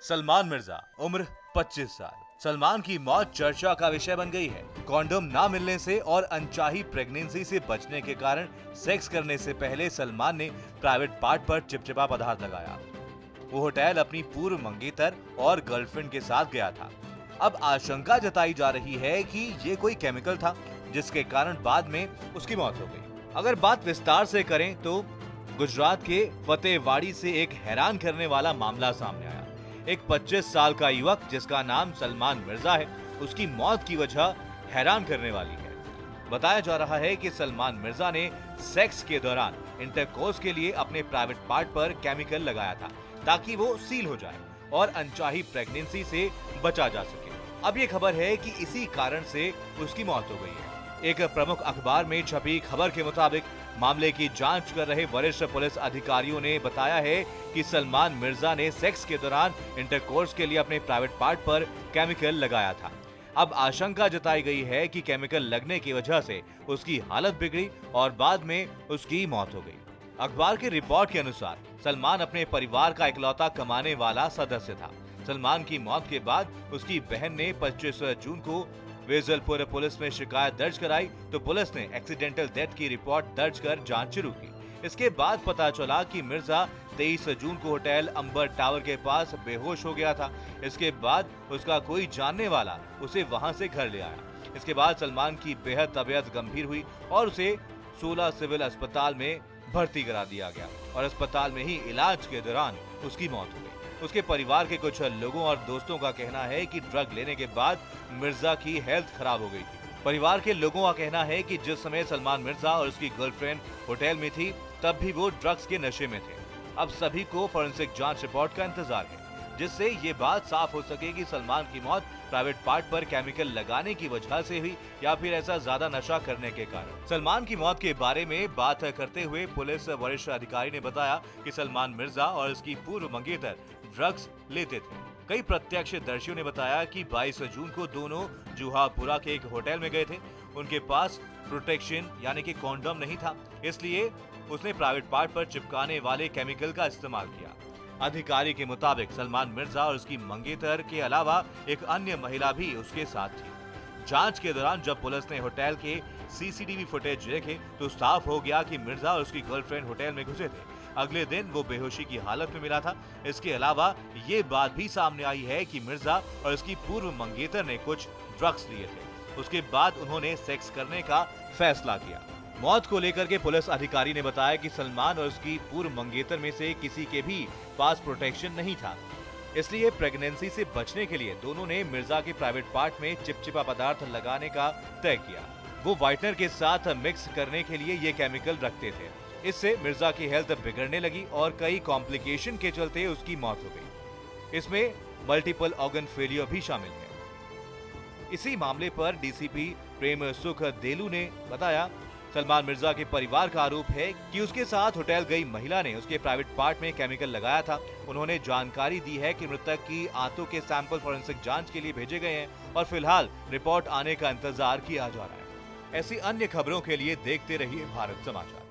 सलमान मिर्जा, उम्र 25 साल। सलमान की मौत चर्चा का विषय बन गई है। कॉन्डोम ना मिलने से और अनचाही प्रेगनेंसी से बचने के कारण सेक्स करने से पहले सलमान ने प्राइवेट पार्ट पर चिपचिपा पदार्थ लगाया। वो होटल अपनी पूर्व मंगेतर और गर्लफ्रेंड के साथ गया था। अब आशंका जताई जा रही है कि ये कोई केमिकल था जिसके कारण बाद में उसकी मौत हो गई। अगर बात विस्तार से करें तो गुजरात के फतेहवाड़ी से एक हैरान करने वाला मामला सामने आया। एक 25 साल का युवक जिसका नाम सलमान मिर्जा है, उसकी मौत की वजह हैरान करने वाली है। बताया जा रहा है कि सलमान मिर्जा ने सेक्स के दौरान इंटरकोर्स के लिए अपने प्राइवेट पार्ट पर केमिकल लगाया था ताकि वो सील हो जाए और अनचाही प्रेगनेंसी से बचा जा सके। अब ये खबर है कि इसी कारण से उसकी मौत हो गई है। एक प्रमुख अखबार में छपी खबर के मुताबिक मामले की जांच कर रहे वरिष्ठ पुलिस अधिकारियों ने बताया है कि सलमान मिर्जा ने सेक्स के दौरान इंटरकोर्स के लिए अपने प्राइवेट पार्ट पर केमिकल लगाया था। अब आशंका जताई गई है कि केमिकल लगने की वजह से उसकी हालत बिगड़ी और बाद में उसकी मौत हो गई। अखबार की रिपोर्ट के अनुसार सलमान अपने परिवार का इकलौता कमाने वाला सदस्य था। सलमान की मौत के बाद उसकी बहन ने 25 जून को वेजलपुर पुलिस में शिकायत दर्ज कराई तो पुलिस ने एक्सीडेंटल डेथ की रिपोर्ट दर्ज कर जांच शुरू की। इसके बाद पता चला कि मिर्जा 23 जून को होटल अंबर टावर के पास बेहोश हो गया था। इसके बाद उसका कोई जानने वाला उसे वहां से घर ले आया। इसके बाद सलमान की बेहद तबीयत गंभीर हुई और उसे 16 सिविल अस्पताल में भर्ती करा दिया गया और अस्पताल में ही इलाज के दौरान उसकी मौत हो गई। उसके परिवार के कुछ लोगों और दोस्तों का कहना है कि ड्रग लेने के बाद मिर्जा की हेल्थ खराब हो गई थी। परिवार के लोगों का कहना है कि जिस समय सलमान मिर्जा और उसकी गर्लफ्रेंड होटल में थी तब भी वो ड्रग्स के नशे में थे। अब सभी को फोरेंसिक जांच रिपोर्ट का इंतजार है जिससे ये बात साफ हो सके कि सलमान की मौत प्राइवेट पार्ट पर केमिकल लगाने की वजह से हुई या फिर ऐसा ज्यादा नशा करने के कारण। सलमान की मौत के बारे में बात करते हुए पुलिस वरिष्ठ अधिकारी ने बताया कि सलमान मिर्जा और उसकी पूर्व मंगेतर ड्रग्स लेते थे। कई प्रत्यक्षदर्शियों ने बताया कि 22 जून को दोनों जुहापुरा के एक होटल में गए थे। उनके पास प्रोटेक्शन यानी कि कॉन्डोम नहीं था, इसलिए उसने प्राइवेट पार्ट पर चिपकाने वाले केमिकल का इस्तेमाल किया। अधिकारी के मुताबिक सलमान मिर्जा और उसकी मंगेतर के अलावा एक अन्य महिला भी उसके साथ थी। जांच के दौरान जब पुलिस ने होटल के सीसीटीवी फुटेज देखे तो साफ हो गया कि मिर्जा और उसकी गर्लफ्रेंड होटल में घुसे थे। अगले दिन वो बेहोशी की हालत में मिला था। इसके अलावा ये बात भी सामने आई है कि मिर्जा और उसकी पूर्व मंगेतर ने कुछ ड्रग्स लिए थे। उसके बाद उन्होंने सेक्स करने का फैसला किया। मौत को लेकर के पुलिस अधिकारी ने बताया कि सलमान और उसकी पूर्व मंगेतर में से किसी के भी पास प्रोटेक्शन नहीं था, इसलिए प्रेगनेंसी से बचने के लिए दोनों ने मिर्जा के प्राइवेट पार्ट में चिपचिपा पदार्थ लगाने का तय किया। वो व्हाइटनर के साथ मिक्स करने के लिए ये केमिकल रखते थे। इससे मिर्जा की हेल्थ बिगड़ने लगी और कई कॉम्प्लिकेशन के चलते उसकी मौत हो गई। इसमें मल्टीपल ऑर्गन फेलियर भी शामिल है। इसी मामले पर डीसीपी प्रेम सुख देलू ने बताया, सलमान मिर्जा के परिवार का आरोप है कि उसके साथ होटल गई महिला ने उसके प्राइवेट पार्ट में केमिकल लगाया था। उन्होंने जानकारी दी है कि मृतक की आंतों के सैंपल फोरेंसिक जांच के लिए भेजे गए हैं और फिलहाल रिपोर्ट आने का इंतजार किया जा रहा है। ऐसी अन्य खबरों के लिए देखते रहिए भारत समाचार।